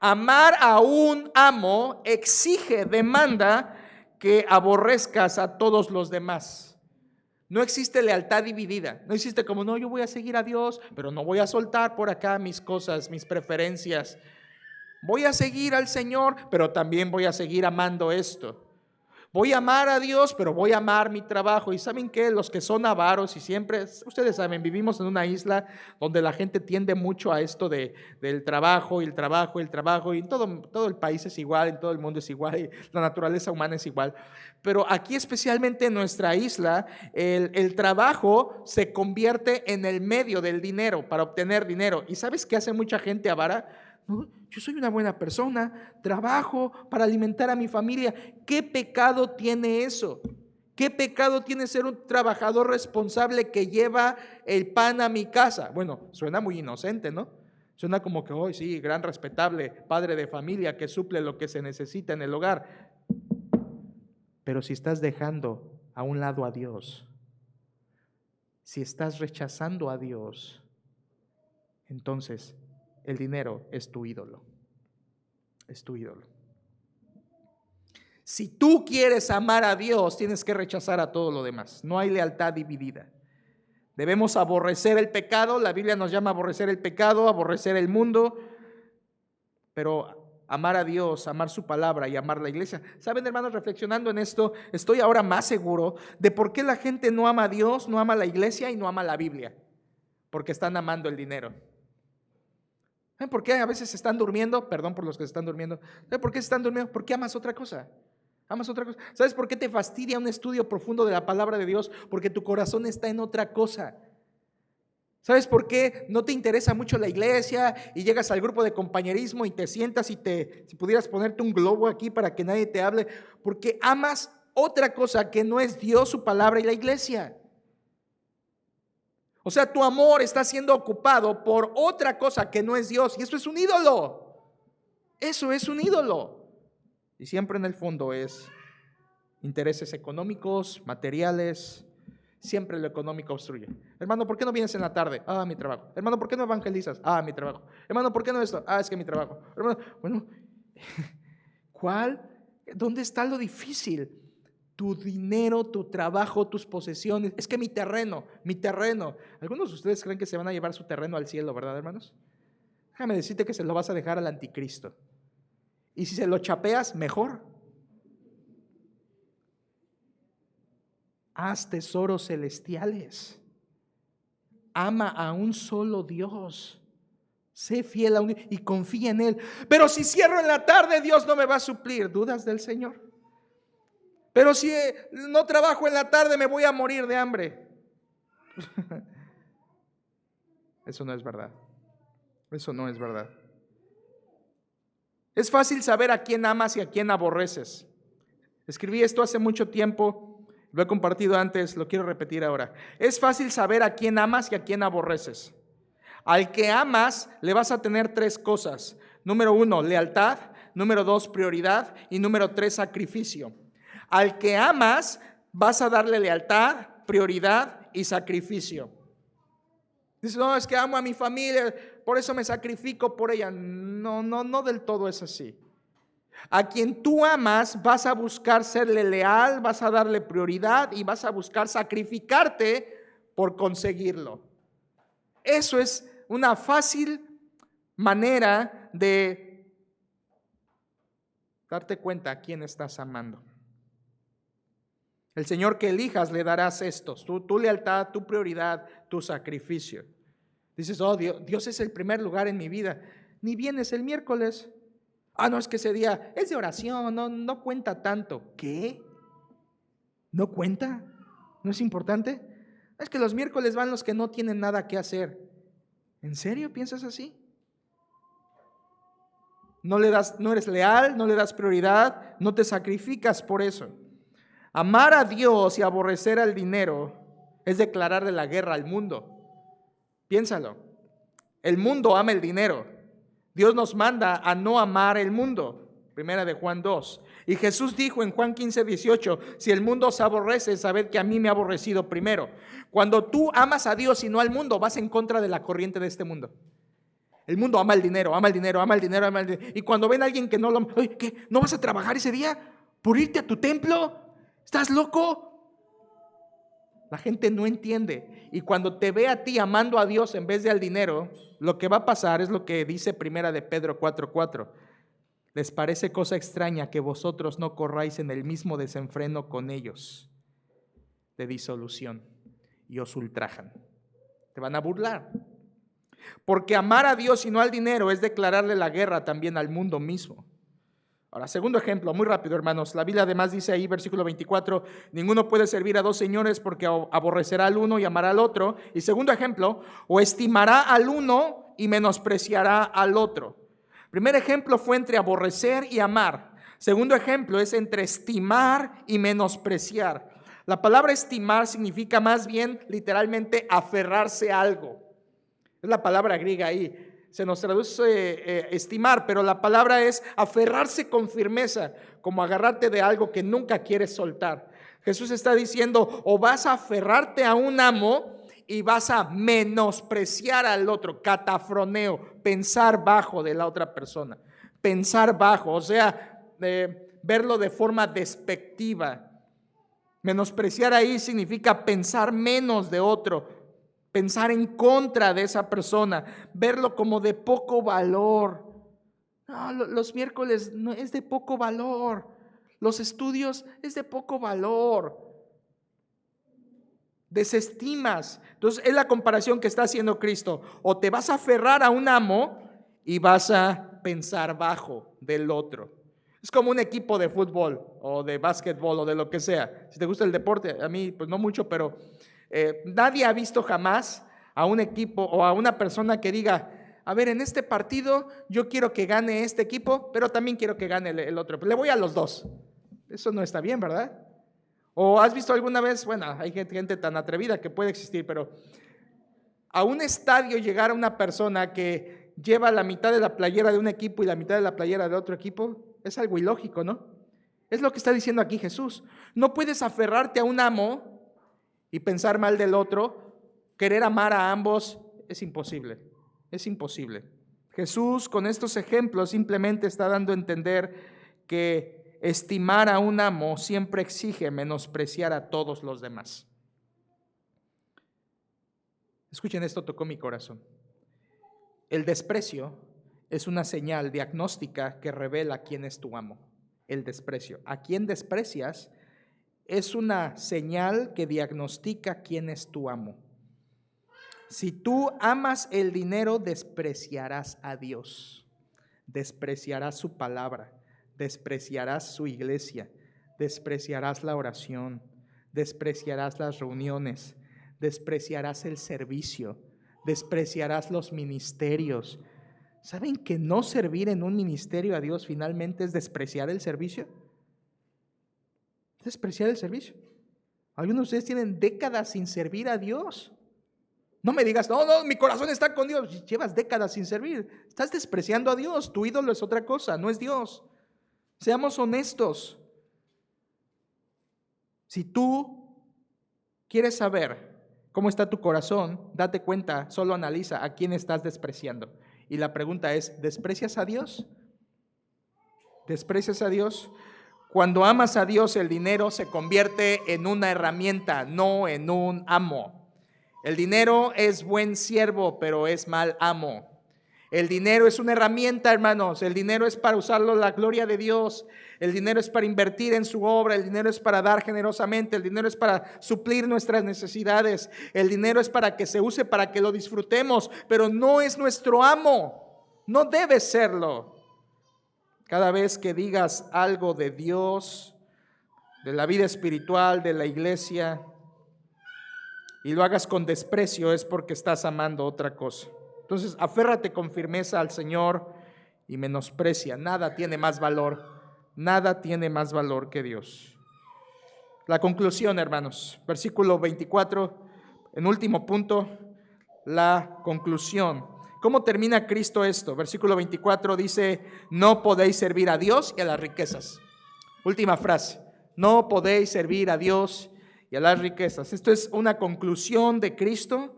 Amar a un amo exige, demanda que aborrezcas a todos los demás. No existe lealtad dividida. No existe como: no, yo voy a seguir a Dios, pero no voy a soltar por acá mis cosas, mis preferencias. Voy a seguir al Señor, pero también voy a seguir amando esto. Voy a amar a Dios, pero voy a amar mi trabajo. Y ¿saben qué? Los que son avaros y siempre, ustedes saben, vivimos en una isla donde la gente tiende mucho a esto del trabajo y el trabajo y el trabajo. Y en todo el país es igual, en todo el mundo es igual, y la naturaleza humana es igual. Pero aquí especialmente en nuestra isla, el trabajo se convierte en el medio del dinero, para obtener dinero. ¿Y sabes qué hace mucha gente avara? No, yo soy una buena persona, trabajo para alimentar a mi familia. ¿Qué pecado tiene eso? ¿Qué pecado tiene ser un trabajador responsable que lleva el pan a mi casa? Bueno, suena muy inocente, ¿no? Suena como que, hoy sí, gran respetable padre de familia que suple lo que se necesita en el hogar. Pero si estás dejando a un lado a Dios, si estás rechazando a Dios, entonces el dinero es tu ídolo. Es tu ídolo. Si tú quieres amar a Dios, tienes que rechazar a todo lo demás. No hay lealtad dividida. Debemos aborrecer el pecado. La Biblia nos llama a aborrecer el pecado, aborrecer el mundo, pero amar a Dios, amar su palabra y amar la iglesia. ¿Saben, hermanos? Reflexionando en esto, estoy ahora más seguro de por qué la gente no ama a Dios, no ama la iglesia y no ama la Biblia. Porque están amando el dinero. ¿Saben por qué a veces están durmiendo? Perdón por los que están durmiendo. ¿Saben por qué están durmiendo? Porque amas otra cosa. Amas otra cosa. ¿Sabes por qué te fastidia un estudio profundo de la palabra de Dios? Porque tu corazón está en otra cosa. ¿Sabes por qué no te interesa mucho la iglesia y llegas al grupo de compañerismo y te sientas y si pudieras ponerte un globo aquí para que nadie te hable? Porque amas otra cosa que no es Dios, su palabra y la iglesia. O sea, tu amor está siendo ocupado por otra cosa que no es Dios, y eso es un ídolo. Eso es un ídolo. Y siempre en el fondo es intereses económicos, materiales. Siempre lo económico obstruye. Hermano, ¿por qué no vienes en la tarde? Ah, mi trabajo. Hermano, ¿por qué no evangelizas? Ah, mi trabajo. Hermano, ¿por qué no esto? Ah, es que mi trabajo. Hermano, bueno, ¿dónde está lo difícil? Tu dinero, tu trabajo, tus posesiones. Es que mi terreno. Algunos de ustedes creen que se van a llevar su terreno al cielo, ¿verdad, hermanos? Déjame decirte que se lo vas a dejar al anticristo. Y si se lo chapeas, mejor. Haz tesoros celestiales. Ama a un solo Dios. Sé fiel a un Dios y confía en Él. Pero si cierro en la tarde, Dios no me va a suplir. ¿Dudas del Señor? Pero si no trabajo en la tarde, me voy a morir de hambre. Eso no es verdad. Eso no es verdad. Es fácil saber a quién amas y a quién aborreces. Escribí esto hace mucho tiempo, lo he compartido antes, lo quiero repetir ahora. Es fácil saber a quién amas y a quién aborreces. Al que amas le vas a tener 3 cosas. Número 1, lealtad. Número 2, prioridad. Y número 3, sacrificio. Al que amas vas a darle lealtad, prioridad y sacrificio. Dices, no, es que amo a mi familia, por eso me sacrifico por ella. No del todo es así. A quien tú amas vas a buscar serle leal, vas a darle prioridad y vas a buscar sacrificarte por conseguirlo. Eso es una fácil manera de darte cuenta a quién estás amando. El Señor que elijas le darás estos, tu lealtad, tu prioridad, tu sacrificio. Dices, oh, Dios es el primer lugar en mi vida. Ni vienes el miércoles. Ah, no, es que ese día es de oración, no cuenta tanto. ¿Qué? ¿No cuenta? ¿No es importante? Es que los miércoles van los que no tienen nada que hacer. ¿En serio piensas así? No eres leal, no le das prioridad, no te sacrificas por eso. Amar a Dios y aborrecer al dinero es declararle la guerra al mundo. Piénsalo. El mundo ama el dinero. Dios nos manda a no amar el mundo. Primera de Juan 2. Y Jesús dijo en Juan 15:18, si el mundo os aborrece, sabed que a mí me ha aborrecido primero. Cuando tú amas a Dios y no al mundo, vas en contra de la corriente de este mundo. El mundo ama el dinero, ama el dinero, ama el dinero, ama el dinero. Y cuando ven a alguien que no lo ama, ¿qué? ¿No vas a trabajar ese día por irte a tu templo? ¿Estás loco? La gente no entiende. Y cuando te ve a ti amando a Dios en vez de al dinero, lo que va a pasar es lo que dice Primera de Pedro 4:4. les parece cosa extraña que vosotros no corráis en el mismo desenfreno con ellos de disolución y os ultrajan. Te van a burlar. Porque amar a Dios y no al dinero es declararle la guerra también al mundo mismo. Ahora, segundo ejemplo, muy rápido, hermanos. La Biblia además dice ahí, versículo 24, ninguno puede servir a dos señores porque aborrecerá al uno y amará al otro. Y segundo ejemplo, o estimará al uno y menospreciará al otro. Primer ejemplo fue entre aborrecer y amar. Segundo ejemplo es entre estimar y menospreciar. La palabra estimar significa más bien literalmente aferrarse a algo. Es la palabra griega ahí. Se nos traduce estimar, pero la palabra es aferrarse con firmeza, como agarrarte de algo que nunca quieres soltar. Jesús está diciendo, o vas a aferrarte a un amo y vas a menospreciar al otro, catafroneo, pensar bajo de la otra persona, pensar bajo, o sea, verlo de forma despectiva. Menospreciar ahí significa pensar menos de otro, pensar en contra de esa persona, verlo como de poco valor. No, los miércoles no es de poco valor, los estudios es de poco valor. Desestimas. Entonces es la comparación que está haciendo Cristo. O te vas a aferrar a un amo y vas a pensar bajo del otro. Es como un equipo de fútbol o de básquetbol o de lo que sea. Si te gusta el deporte, a mí pues no mucho, pero nadie ha visto jamás a un equipo o a una persona que diga, a ver, en este partido yo quiero que gane este equipo, pero también quiero que gane el otro. Le voy a los dos. Eso no está bien, ¿verdad? ¿O has visto alguna vez, bueno, hay gente tan atrevida que puede existir, pero a un estadio llegar a una persona que lleva la mitad de la playera de un equipo y la mitad de la playera de otro equipo, es algo ilógico, ¿no? Es lo que está diciendo aquí Jesús. No puedes aferrarte a un amo y pensar mal del otro, querer amar a ambos, es imposible, es imposible. Jesús con estos ejemplos simplemente está dando a entender que estimar a un amo siempre exige menospreciar a todos los demás. Escuchen, esto tocó mi corazón. El desprecio es una señal diagnóstica que revela quién es tu amo. El desprecio. A quien desprecias es una señal que diagnostica quién es tu amo. Si tú amas el dinero, despreciarás a Dios, despreciarás su palabra, despreciarás su iglesia, despreciarás la oración, despreciarás las reuniones, despreciarás el servicio, despreciarás los ministerios. ¿Saben que no servir en un ministerio a Dios finalmente es despreciar el servicio? Es despreciar el servicio. Algunos de ustedes tienen décadas sin servir a Dios. No me digas, no, mi corazón está con Dios. Llevas décadas sin servir. Estás despreciando a Dios. Tu ídolo es otra cosa, no es Dios. Seamos honestos. Si tú quieres saber cómo está tu corazón, date cuenta, solo analiza a quién estás despreciando. Y la pregunta es, ¿desprecias a Dios? ¿Desprecias a Dios? Cuando amas a Dios, el dinero se convierte en una herramienta, no en un amo. El dinero es buen siervo, pero es mal amo. El dinero es una herramienta, hermanos. El dinero es para usarlo a la gloria de Dios. El dinero es para invertir en su obra. El dinero es para dar generosamente. El dinero es para suplir nuestras necesidades. El dinero es para que se use, para que lo disfrutemos, pero no es nuestro amo. No debe serlo. Cada vez que digas algo de Dios, de la vida espiritual, de la iglesia, y lo hagas con desprecio, es porque estás amando otra cosa. Entonces, aférrate con firmeza al Señor y menosprecia. Nada tiene más valor, nada tiene más valor que Dios. La conclusión, hermanos, versículo 24, en último punto, la conclusión. ¿Cómo termina Cristo esto? Versículo 24 dice, no podéis servir a Dios y a las riquezas. Última frase, no podéis servir a Dios y a las riquezas. Esto es una conclusión de Cristo.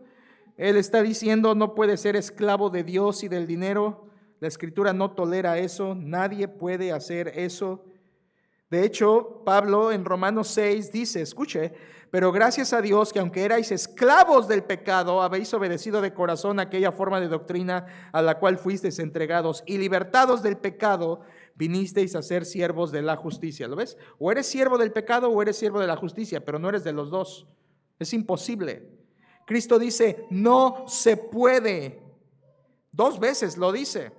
Él está diciendo, no puede ser esclavo de Dios y del dinero. La Escritura no tolera eso, nadie puede hacer eso. De hecho, Pablo en Romanos 6 dice, escuche, pero gracias a Dios que aunque erais esclavos del pecado, habéis obedecido de corazón aquella forma de doctrina a la cual fuisteis entregados, y libertados del pecado, vinisteis a ser siervos de la justicia. ¿Lo ves? O eres siervo del pecado o eres siervo de la justicia, pero no eres de los dos. Es imposible. Cristo dice, no se puede. 2 veces lo dice.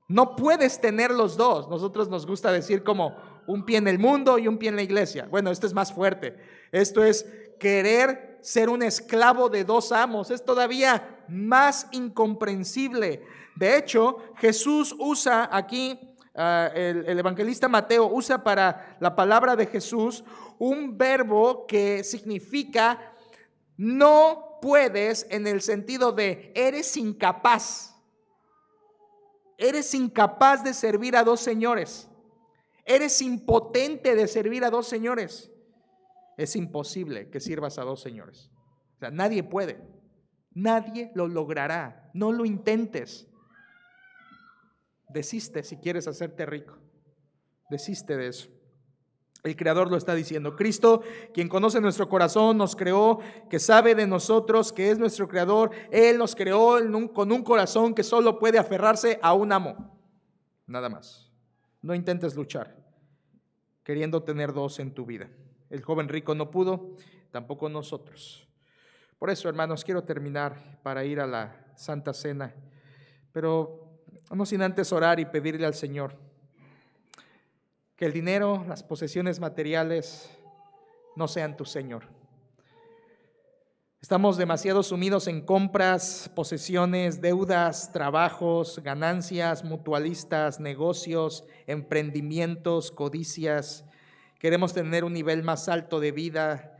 No puedes tener los dos. Nosotros nos gusta decir como un pie en el mundo y un pie en la iglesia. Bueno, esto es más fuerte. Esto es querer ser un esclavo de 2 amos. Es todavía más incomprensible. De hecho, Jesús usa aquí, el evangelista Mateo usa para la palabra de Jesús un verbo que significa no puedes, en el sentido de eres incapaz. Eres incapaz de servir a 2 señores. Eres impotente de servir a 2 señores. Es imposible que sirvas a 2 señores. O sea, nadie puede. Nadie lo logrará. No lo intentes. Desiste si quieres hacerte rico. Desiste de eso. El Creador lo está diciendo. Cristo, quien conoce nuestro corazón, nos creó, que sabe de nosotros, que es nuestro Creador. Él nos creó con un corazón que solo puede aferrarse a un amo. Nada más. No intentes luchar queriendo tener 2 en tu vida. El joven rico no pudo, tampoco nosotros. Por eso, hermanos, quiero terminar para ir a la Santa Cena, pero no sin antes orar y pedirle al Señor que el dinero, las posesiones materiales no sean tu Señor. Estamos demasiado sumidos en compras, posesiones, deudas, trabajos, ganancias, mutualistas, negocios, emprendimientos, codicias. Queremos tener un nivel más alto de vida.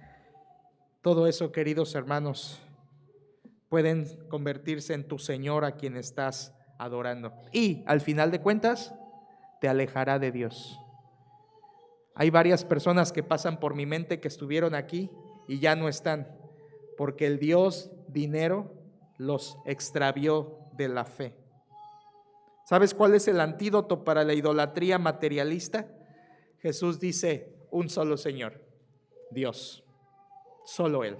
Todo eso, queridos hermanos, pueden convertirse en tu Señor a quien estás adorando. Y al final de cuentas, te alejará de Dios. Hay varias personas que pasan por mi mente que estuvieron aquí y ya no están, porque el Dios dinero los extravió de la fe. ¿Sabes cuál es el antídoto para la idolatría materialista? Jesús dice, un solo Señor, Dios, solo Él,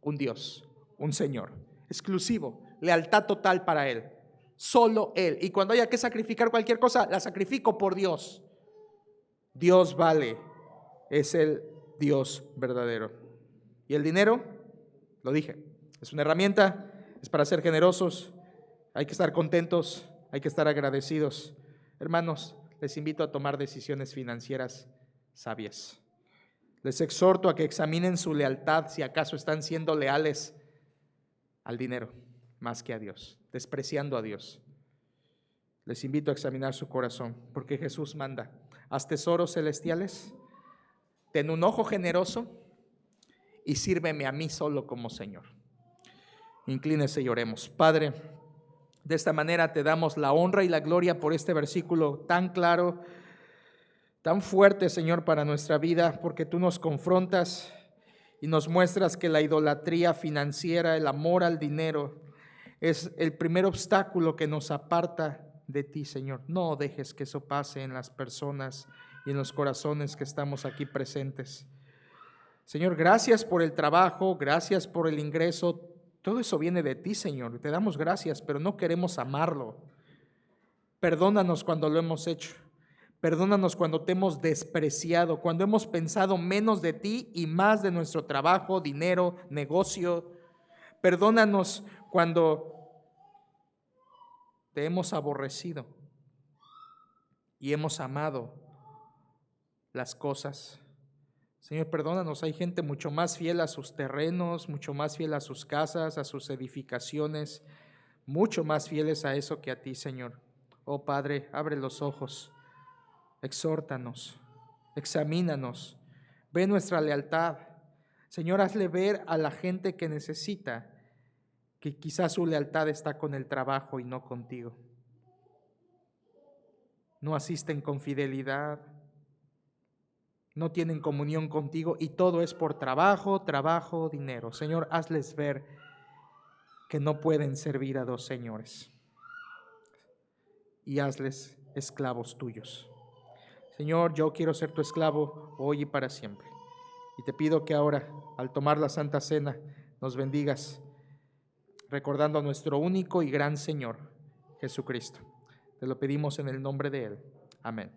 un Dios, un Señor, exclusivo, lealtad total para Él, solo Él. Y cuando haya que sacrificar cualquier cosa, la sacrifico por Dios. Dios vale, es el Dios verdadero. Y el dinero, lo dije, es una herramienta, es para ser generosos, hay que estar contentos, hay que estar agradecidos. Hermanos, les invito a tomar decisiones financieras sabias. Les exhorto a que examinen su lealtad, si acaso están siendo leales al dinero más que a Dios, despreciando a Dios. Les invito a examinar su corazón, porque Jesús manda, haz tesoros celestiales, ten un ojo generoso y sírveme a mí solo como Señor. Inclínese y oremos. Padre, de esta manera te damos la honra y la gloria por este versículo tan claro, tan fuerte, Señor, para nuestra vida, porque tú nos confrontas y nos muestras que la idolatría financiera, el amor al dinero, es el primer obstáculo que nos aparta de ti, Señor. No dejes que eso pase en las personas y en los corazones que estamos aquí presentes. Señor, gracias por el trabajo, gracias por el ingreso. Todo eso viene de ti, Señor. Te damos gracias, pero no queremos amarlo. Perdónanos cuando lo hemos hecho. Perdónanos cuando te hemos despreciado, cuando hemos pensado menos de ti y más de nuestro trabajo, dinero, negocio. Perdónanos cuando te hemos aborrecido y hemos amado las cosas. Señor, perdónanos, hay gente mucho más fiel a sus terrenos, mucho más fiel a sus casas, a sus edificaciones, mucho más fieles a eso que a ti, Señor. Oh Padre, abre los ojos, exhórtanos, examínanos, ve nuestra lealtad. Señor, hazle ver a la gente que necesita que quizás su lealtad está con el trabajo y no contigo. No asisten con fidelidad, no tienen comunión contigo y todo es por trabajo, trabajo, dinero. Señor, hazles ver que no pueden servir a 2 señores y hazles esclavos tuyos. Señor, yo quiero ser tu esclavo hoy y para siempre. Y te pido que ahora, al tomar la Santa Cena, nos bendigas, recordando a nuestro único y gran Señor, Jesucristo. Te lo pedimos en el nombre de Él. Amén.